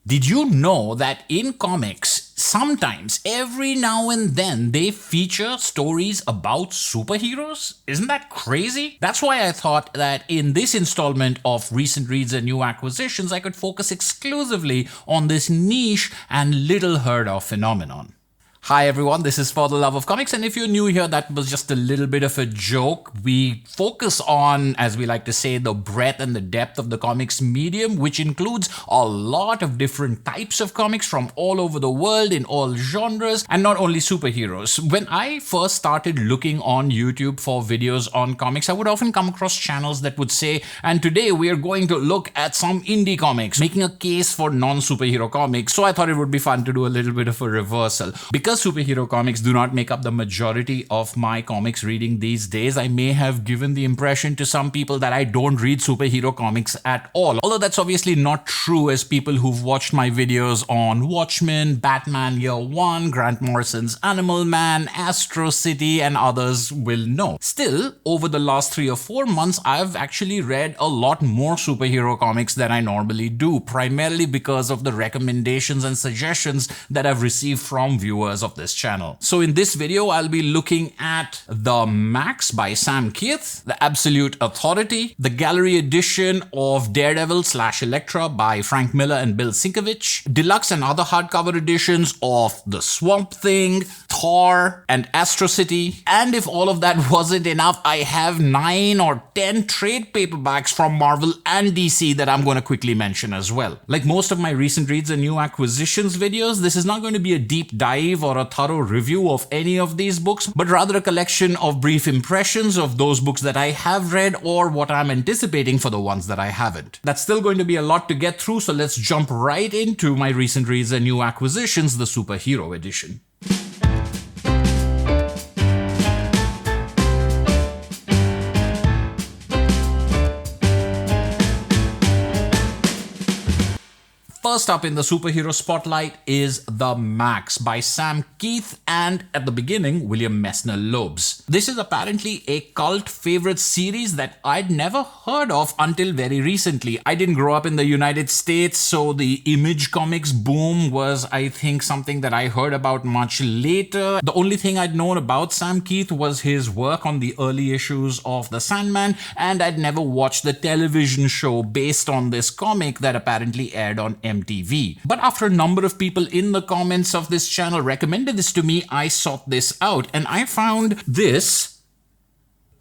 Did you know that in comics, sometimes, every now and then, they feature stories about superheroes? Isn't that crazy? That's why I thought that in this installment of Recent Reads and New Acquisitions, I could focus exclusively on this niche and little heard of phenomenon. Hi everyone, this is For the Love of Comics, and if you're new here, that was just a little bit of a joke. We focus on, as we like to say, the breadth and the depth of the comics medium, which includes a lot of different types of comics from all over the world in all genres, and not only superheroes. When I first started looking on YouTube for videos on comics, I would often come across channels that would say, and today we are going to look at some indie comics, making a case for non-superhero comics. So I thought it would be fun to do a little bit of a reversal. Because superhero comics do not make up the majority of my comics reading these days, I may have given the impression to some people that I don't read superhero comics at all. Although that's obviously not true, as people who've watched my videos on Watchmen, Batman Year One, Grant Morrison's Animal Man, Astro City, and others will know. Still, over the last 3 or 4 months, I've actually read a lot more superhero comics than I normally do, primarily because of the recommendations and suggestions that I've received from viewers of this channel. So in this video, I'll be looking at the Maxx by Sam Keith, the Absolute Authority, the gallery edition of Daredevil / Elektra by Frank Miller and Bill Sienkiewicz, Deluxe and other hardcover editions of The Swamp Thing, Thor, and Astro City. And if all of that wasn't enough, I have 9 or 10 trade paperbacks from Marvel and DC that I'm going to quickly mention as well. Like most of my recent reads and new acquisitions videos, this is not going to be a deep dive or a thorough review of any of these books, but rather a collection of brief impressions of those books that I have read or what I'm anticipating for the ones that I haven't. That's still going to be a lot to get through, so let's jump right into my recent reads and new acquisitions, the Superhero Edition. First up in the superhero spotlight is The Maxx by Sam Keith and, at the beginning, William Messner Loebs. This is apparently a cult favorite series that I'd never heard of until very recently. I didn't grow up in the United States, so the Image Comics boom was, I think, something that I heard about much later. The only thing I'd known about Sam Keith was his work on the early issues of The Sandman, and I'd never watched the television show based on this comic that apparently aired on MTV. But after a number of people in the comments of this channel recommended this to me, I sought this out and I found this,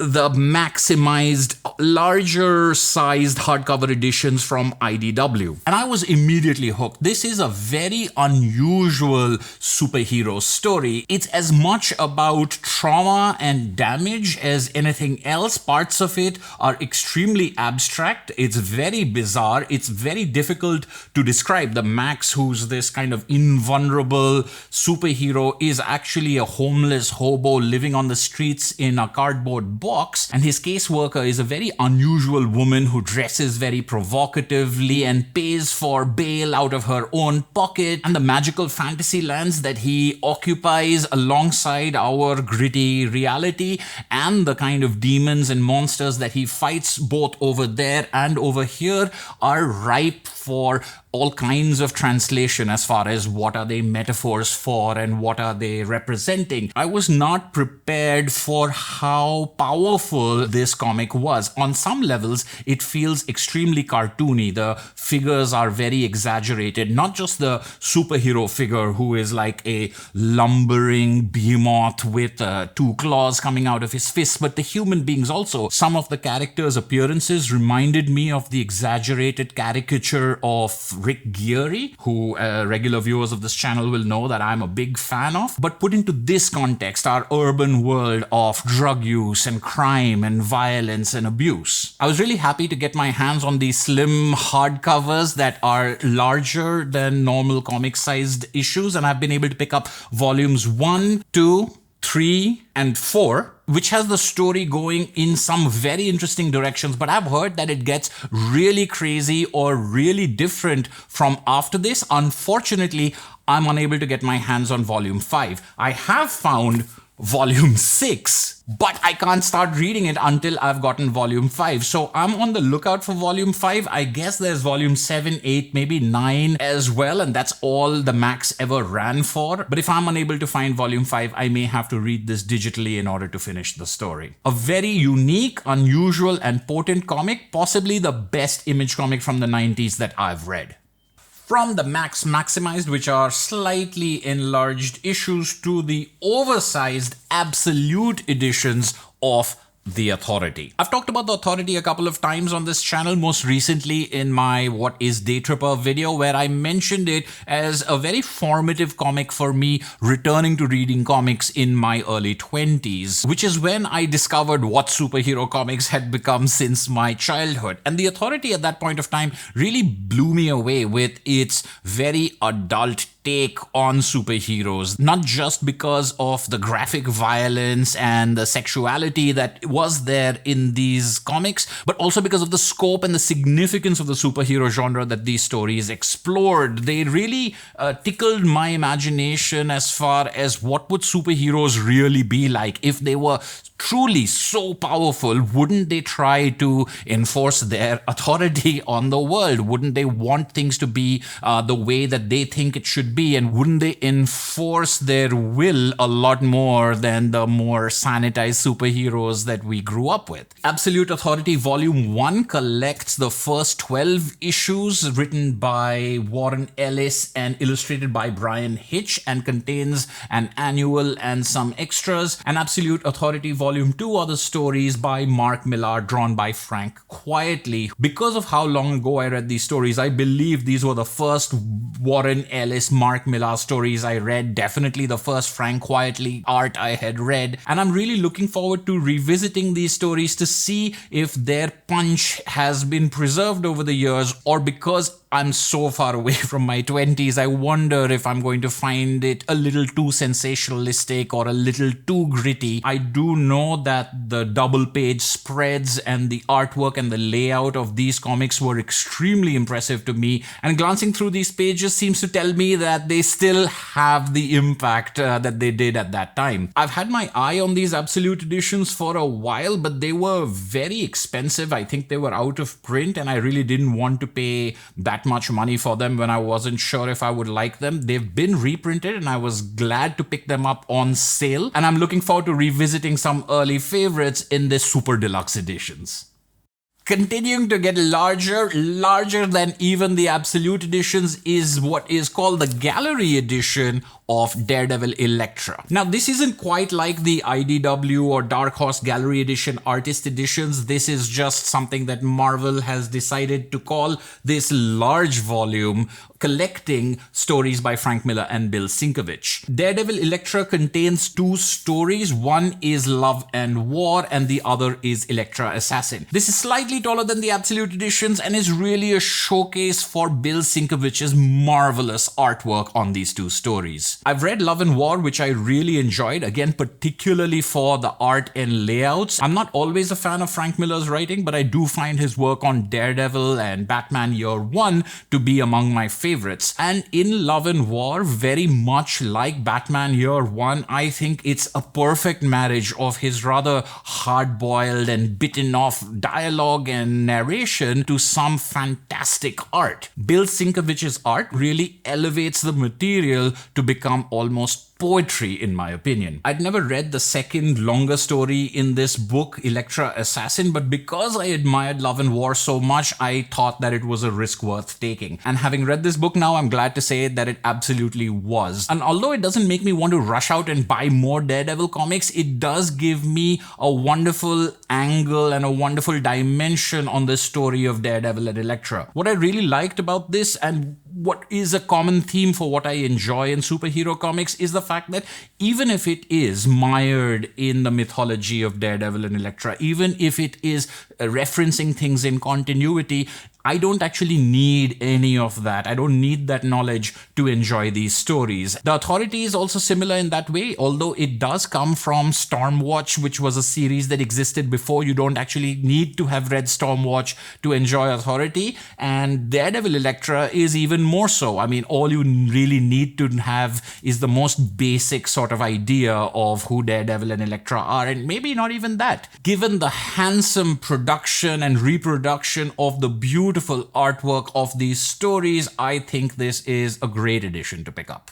the Maxximized, larger sized hardcover editions from IDW. And I was immediately hooked. This is a very unusual superhero story. It's as much about trauma and damage as anything else. Parts of it are extremely abstract. It's very bizarre. It's very difficult to describe. The Maxx, who's this kind of invulnerable superhero, is actually a homeless hobo living on the streets in a cardboard box, and his caseworker is a very unusual woman who dresses very provocatively and pays for bail out of her own pocket, and the magical fantasy lands that he occupies alongside our gritty reality and the kind of demons and monsters that he fights both over there and over here are ripe for all kinds of translation as far as what are they metaphors for and what are they representing. I was not prepared for how powerful this comic was. On some levels, it feels extremely cartoony. The figures are very exaggerated. Not just the superhero figure who is like a lumbering behemoth with 2 claws coming out of his fists, but the human beings also. Some of the characters' appearances reminded me of the exaggerated caricature of Rick Geary, who regular viewers of this channel will know that I'm a big fan of. But put into this context, our urban world of drug use and crime and violence and abuse. I was really happy to get my hands on these slim hardcovers that are larger than normal comic-sized issues, and I've been able to pick up volumes 1, 2, 3, and 4, which has the story going in some very interesting directions, but I've heard that it gets really crazy or really different from after this. Unfortunately, I'm unable to get my hands on volume 5. I have found volume 6, but I can't start reading it until I've gotten volume 5. So I'm on the lookout for volume 5. I guess there's volume 7, 8, maybe 9 as well, and that's all the Maxx ever ran for. But if I'm unable to find volume 5, I may have to read this digitally in order to finish the story. A very unique, unusual, and potent comic, possibly the best Image comic from the 90s that I've read. From the Maxx Maxximized, which are slightly enlarged issues, to the oversized absolute editions of The Authority. I've talked about The Authority a couple of times on this channel, most recently in my What is Day Tripper video, where I mentioned it as a very formative comic for me returning to reading comics in my early 20s, which is when I discovered what superhero comics had become since my childhood. And The Authority at that point of time really blew me away with its very adult take on superheroes, not just because of the graphic violence and the sexuality that was there in these comics, but also because of the scope and the significance of the superhero genre that these stories explored. They really tickled my imagination as far as what would superheroes really be like if they were truly so powerful. Wouldn't they try to enforce their authority on the world? Wouldn't they want things to be the way that they think it should be? And wouldn't they enforce their will a lot more than the more sanitized superheroes that we grew up with? Absolute Authority Volume 1 collects the first 12 issues written by Warren Ellis and illustrated by Brian Hitch, and contains an annual and some extras. And Absolute Authority Volume 2 are the stories by Mark Millar, drawn by Frank Quietly. Because of how long ago I read these stories, I believe these were the first Warren Ellis, Mark Millar stories I read, definitely the first Frank Quietly art I had read, and I'm really looking forward to revisiting these stories to see if their punch has been preserved over the years, or because I'm so far away from my 20s, I wonder if I'm going to find it a little too sensationalistic or a little too gritty. I do know that the double page spreads and the artwork and the layout of these comics were extremely impressive to me, and glancing through these pages seems to tell me that they still have the impact that they did at that time. I've had my eye on these Absolute editions for a while, but they were very expensive. I think they were out of print, and I really didn't want to pay that much money for them when I wasn't sure if I would like them. They've been reprinted, and I was glad to pick them up on sale, and I'm looking forward to revisiting some early favorites in the Super Deluxe editions. Continuing to get larger than even the Absolute editions, is what is called the Gallery edition of Daredevil Elektra. Now, this isn't quite like the IDW or Dark Horse Gallery edition artist editions. This is just something that Marvel has decided to call this large volume collecting stories by Frank Miller and Bill Sienkiewicz. Daredevil Elektra contains 2 stories. One is Love and War, and the other is Elektra Assassin. This is slightly taller than the Absolute editions and is really a showcase for Bill Sienkiewicz's marvelous artwork on these 2 stories. I've read Love and War, which I really enjoyed, again, particularly for the art and layouts. I'm not always a fan of Frank Miller's writing, but I do find his work on Daredevil and Batman Year One to be among my favorites. And in Love and War, very much like Batman Year One, I think it's a perfect marriage of his rather hard-boiled and bitten-off dialogue and narration to some fantastic art. Bill Sienkiewicz's art really elevates the material to become almost poetry, in my opinion. I'd never read the second longer story in this book, Elektra Assassin, but because I admired Love and War so much, I thought that it was a risk worth taking. And having read this book now, I'm glad to say that it absolutely was. And although it doesn't make me want to rush out and buy more Daredevil comics, it does give me a wonderful angle and a wonderful dimension on the story of Daredevil and Elektra. What I really liked about this, and what is a common theme for what I enjoy in superhero comics, is the fact that even if it is mired in the mythology of Daredevil and Elektra, even if it is referencing things in continuity, I don't actually need any of that. I don't need that knowledge to enjoy these stories. The Authority is also similar in that way, although it does come from Stormwatch, which was a series that existed before. You don't actually need to have read Stormwatch to enjoy Authority. And Daredevil Elektra is even more so. I mean, all you really need to have is the most basic sort of idea of who Daredevil and Elektra are, and maybe not even that. Given the handsome production and reproduction of the beautiful artwork of these stories, I think this is a great addition to pick up.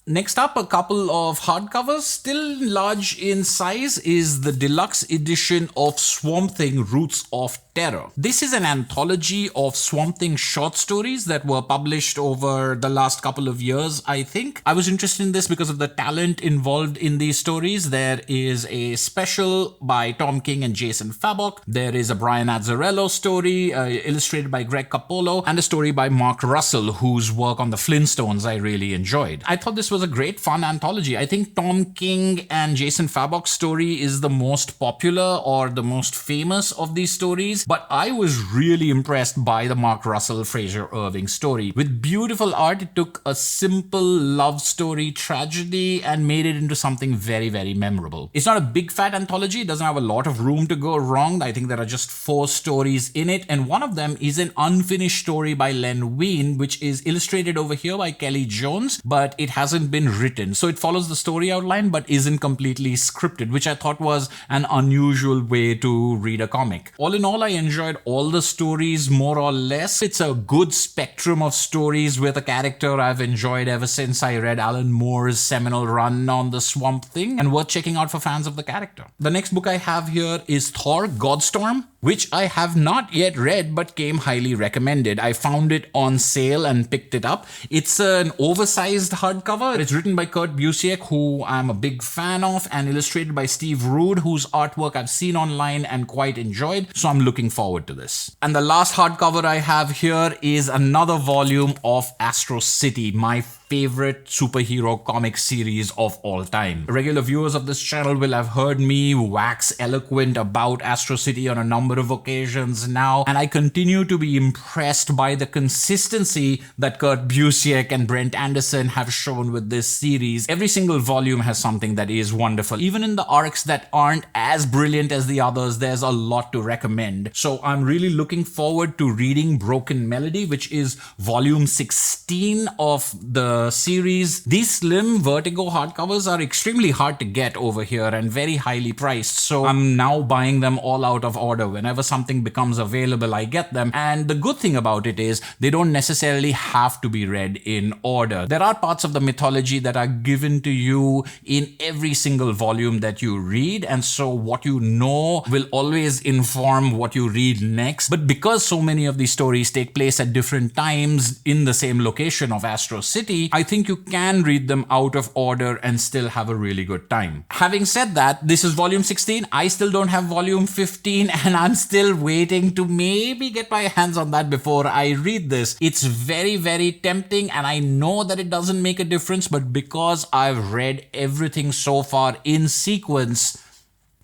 Next up, a couple of hardcovers, still large in size, is the deluxe edition of Swamp Thing Roots of Terror. This is an anthology of Swamp Thing short stories that were published over the last couple of years, I think. I was interested in this because of the talent involved in these stories. There is a special by Tom King and Jason Fabok. There is a Brian Azzarello story illustrated by Greg Capullo, and a story by Mark Russell, whose work on the Flintstones I really enjoyed. I thought this was a great fun anthology. I think Tom King and Jason Fabok's story is the most popular or the most famous of these stories, but I was really impressed by the Mark Russell Fraser Irving story. With beautiful art, it took a simple love story tragedy and made it into something very, very memorable. It's not a big fat anthology. It doesn't have a lot of room to go wrong. I think there are just 4 stories in it, and one of them is an unfinished story by Len Wein, which is illustrated over here by Kelly Jones, but it hasn't been written. So it follows the story outline but isn't completely scripted, which I thought was an unusual way to read a comic. All in all, I enjoyed all the stories more or less. It's a good spectrum of stories with a character I've enjoyed ever since I read Alan Moore's seminal run on the Swamp Thing, and worth checking out for fans of the character. The next book I have here is Thor, Godstorm, which I have not yet read but came highly recommended. I found it on sale and picked it up. It's an oversized hardcover. It's written by Kurt Busiek, who I'm a big fan of, and illustrated by Steve Rude, whose artwork I've seen online and quite enjoyed, so I'm looking forward to this. And the last hardcover I have here is another volume of Astro City, my favorite superhero comic series of all time. Regular viewers of this channel will have heard me wax eloquent about Astro City on a number of occasions now, and I continue to be impressed by the consistency that Kurt Busiek and Brent Anderson have shown with this series. Every single volume has something that is wonderful. Even in the arcs that aren't as brilliant as the others, there's a lot to recommend. So I'm really looking forward to reading Broken Melody, which is volume 16 of the series. These slim Vertigo hardcovers are extremely hard to get over here and very highly priced, so I'm now buying them all out of order. Whenever something becomes available, I get them, and the good thing about it is they don't necessarily have to be read in order. There are parts of the mythology that are given to you in every single volume that you read, and so what you know will always inform what you read next. But because so many of these stories take place at different times in the same location of Astro City, I think you can read them out of order and still have a really good time. Having said that, this is volume 16. I still don't have volume 15, and I'm still waiting to maybe get my hands on that before I read this. It's very, very tempting, and I know that it doesn't make a difference, but because I've read everything so far in sequence,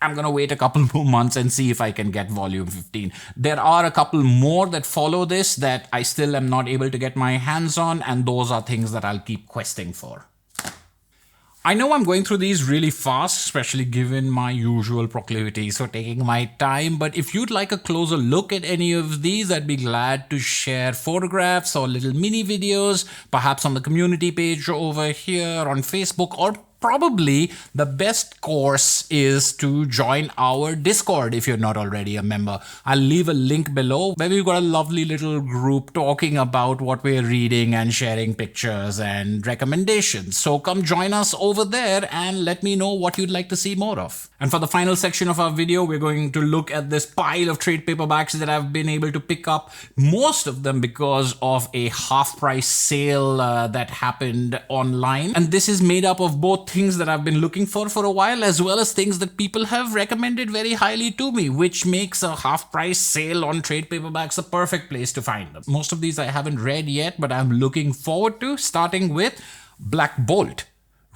I'm gonna wait a couple more months and see if I can get volume 15. There are a couple more that follow this that I still am not able to get my hands on, and those are things that I'll keep questing for. I know I'm going through these really fast, especially given my usual proclivities for taking my time, but if you'd like a closer look at any of these, I'd be glad to share photographs or little mini videos, perhaps on the community page over here on Facebook, or probably the best course is to join our Discord if you're not already a member. I'll leave a link below where we've got a lovely little group talking about what we're reading and sharing pictures and recommendations. So come join us over there and let me know what you'd like to see more of. And for the final section of our video, we're going to look at this pile of trade paperbacks that I've been able to pick up, most of them because of a half-price sale that happened online. And this is made up of both things that I've been looking for a while, as well as things that people have recommended very highly to me, which makes a half-price sale on trade paperbacks a perfect place to find them. Most of these I haven't read yet, but I'm looking forward to, starting with Black Bolt,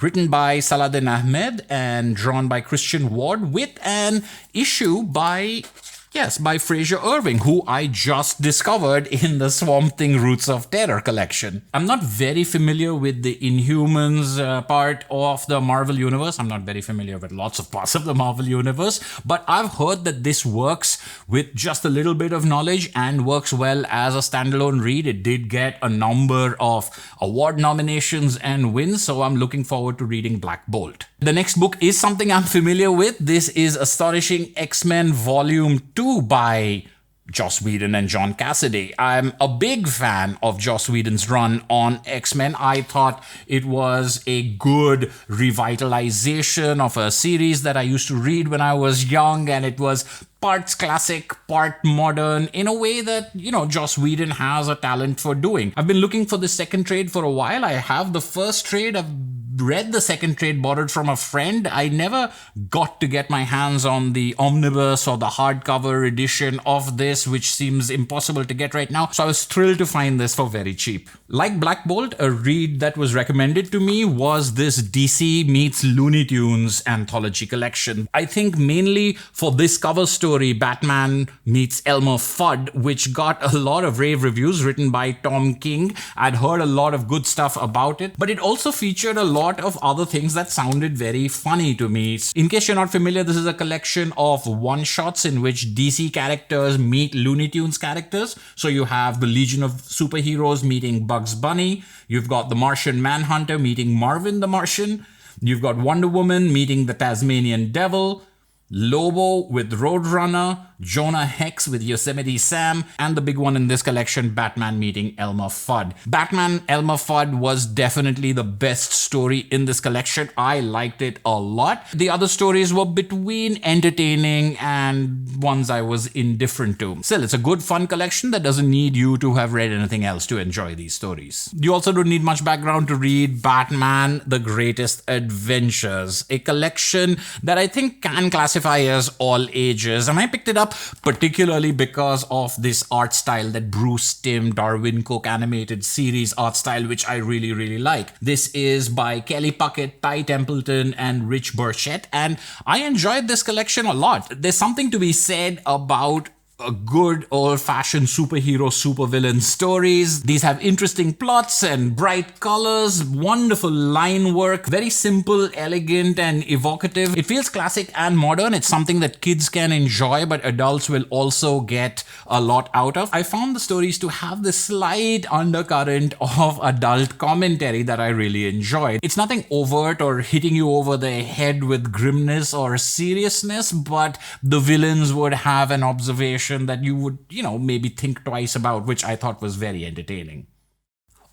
written by Saladin Ahmed and drawn by Christian Ward, with an issue by Yes, by Fraser Irving, who I just discovered in the Swamp Thing Roots of Terror collection. I'm not very familiar with the Inhumans part of the Marvel Universe. I'm not very familiar with lots of parts of the Marvel Universe, but I've heard that this works with just a little bit of knowledge and works well as a standalone read. It did get a number of award nominations and wins, so I'm looking forward to reading Black Bolt. The next book is something I'm familiar with. This is Astonishing X-Men Volume 2 by Joss Whedon and John Cassaday. I'm a big fan of Joss Whedon's run on X-Men. I thought it was a good revitalization of a series that I used to read when I was young, and it was parts classic, part modern, in a way that, Joss Whedon has a talent for doing. I've been looking for the second trade for a while. I have the first trade. I've read the second trade borrowed from a friend. I never got to get my hands on the omnibus or the hardcover edition of this, which seems impossible to get right now. So I was thrilled to find this for very cheap. Like Black Bolt, a read that was recommended to me was this DC meets Looney Tunes anthology collection. I think mainly for this cover story, Batman meets Elmer Fudd, which got a lot of rave reviews written by Tom King. I'd heard a lot of good stuff about it, but it also featured a lot of other things that sounded very funny to me. In case you're not familiar, this is a collection of one-shots in which DC characters meet Looney Tunes characters. So you have the Legion of Superheroes meeting Bugs Bunny. You've got the Martian Manhunter meeting Marvin the Martian. You've got Wonder Woman meeting the Tasmanian Devil. Lobo with Roadrunner, Jonah Hex with Yosemite Sam, and the big one in this collection, Batman meeting Elmer Fudd. Batman Elmer Fudd was definitely the best story in this collection. I liked it a lot. The other stories were between entertaining and ones I was indifferent to. Still, it's a good, fun collection that doesn't need you to have read anything else to enjoy these stories. You also don't need much background to read Batman: The Greatest Adventures, a collection that I think can classify as all ages, and I picked it up particularly because of this art style, that Bruce Timm Darwin Cook animated series art style, which I really, really like. This is by Kelly Puckett, Ty Templeton, and Rich Burchett, and I enjoyed this collection a lot. There's something to be said about a good old-fashioned superhero, supervillain stories. These have interesting plots and bright colors, wonderful line work, very simple, elegant, and evocative. It feels classic and modern. It's something that kids can enjoy, but adults will also get a lot out of. I found the stories to have this slight undercurrent of adult commentary that I really enjoyed. It's nothing overt or hitting you over the head with grimness or seriousness, but the villains would have an observation that you would, maybe think twice about, which I thought was very entertaining.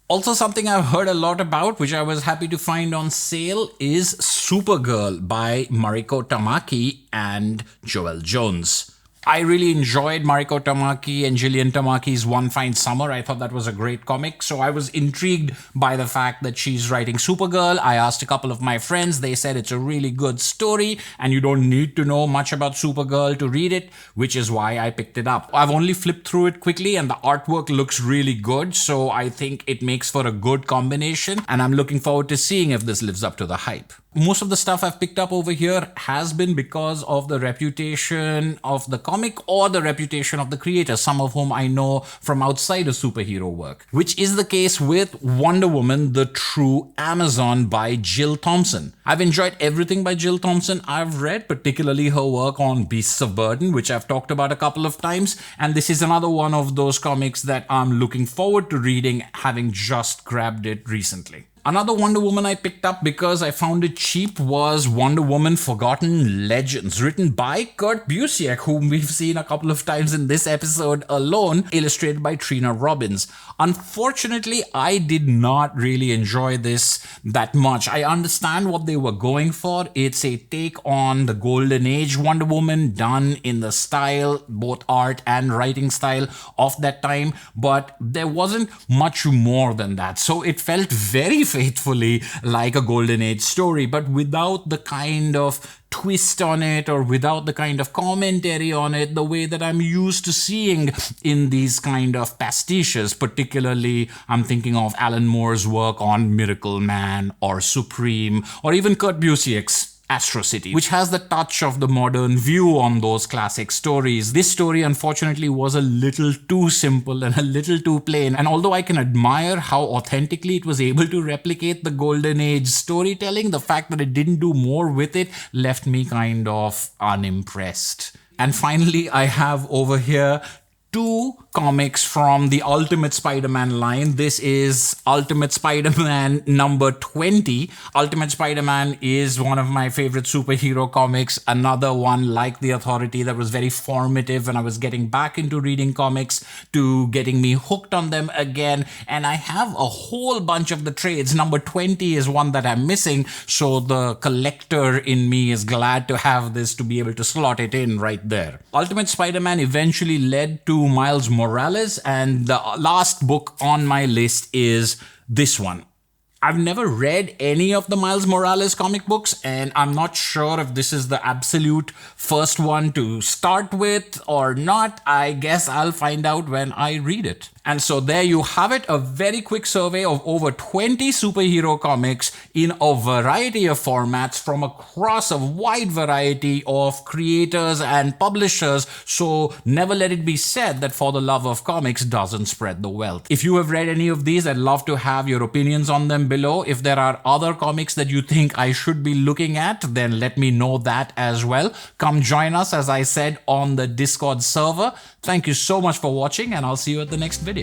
Also, something I've heard a lot about, which I was happy to find on sale, is Supergirl by Mariko Tamaki and Joel Jones. I really enjoyed Mariko Tamaki and Gillian Tamaki's One Fine Summer. I thought that was a great comic, so I was intrigued by the fact that she's writing Supergirl. I asked a couple of my friends. They said it's a really good story and you don't need to know much about Supergirl to read it, which is why I picked it up. I've only flipped through it quickly and the artwork looks really good, so I think it makes for a good combination, and I'm looking forward to seeing if this lives up to the hype. Most of the stuff I've picked up over here has been because of the reputation of the comic or the reputation of the creator, some of whom I know from outside of superhero work, which is the case with Wonder Woman: The True Amazon by Jill Thompson. I've enjoyed everything by Jill Thompson I've read, particularly her work on Beasts of Burden, which I've talked about a couple of times, and this is another one of those comics that I'm looking forward to reading, having just grabbed it recently. Another Wonder Woman I picked up because I found it cheap was Wonder Woman: Forgotten Legends, written by Kurt Busiek, whom we've seen a couple of times in this episode alone, illustrated by Trina Robbins. Unfortunately, I did not really enjoy this that much. I understand what they were going for. It's a take on the Golden Age Wonder Woman done in the style, both art and writing style of that time, but there wasn't much more than that. So it felt very faithfully like a Golden Age story, but without the kind of twist on it or without the kind of commentary on it the way that I'm used to seeing in these kind of pastiches. Particularly, I'm thinking of Alan Moore's work on Miracle Man or Supreme, or even Kurt Busiek's Astro City, which has the touch of the modern view on those classic stories. This story, unfortunately, was a little too simple and a little too plain. And although I can admire how authentically it was able to replicate the Golden Age storytelling, the fact that it didn't do more with it left me kind of unimpressed. And finally, I have over here 2 comics from the Ultimate Spider-Man line. This is Ultimate Spider-Man number 20. Ultimate Spider-Man is one of my favorite superhero comics. Another one like The Authority that was very formative when I was getting back into reading comics to getting me hooked on them again. And I have a whole bunch of the trades. Number 20 is one that I'm missing, so the collector in me is glad to have this to be able to slot it in right there. Ultimate Spider-Man eventually led to Miles Morales, and the last book on my list is this one. I've never read any of the Miles Morales comic books, and I'm not sure if this is the absolute first one to start with or not. I guess I'll find out when I read it. And so there you have it, a very quick survey of over 20 superhero comics in a variety of formats from across a wide variety of creators and publishers. So never let it be said that for the love of comics doesn't spread the wealth. If you have read any of these, I'd love to have your opinions on them below. If there are other comics that you think I should be looking at, then let me know that as well. Come join us, as I said, on the Discord server. Thank you so much for watching, and I'll see you at the next video.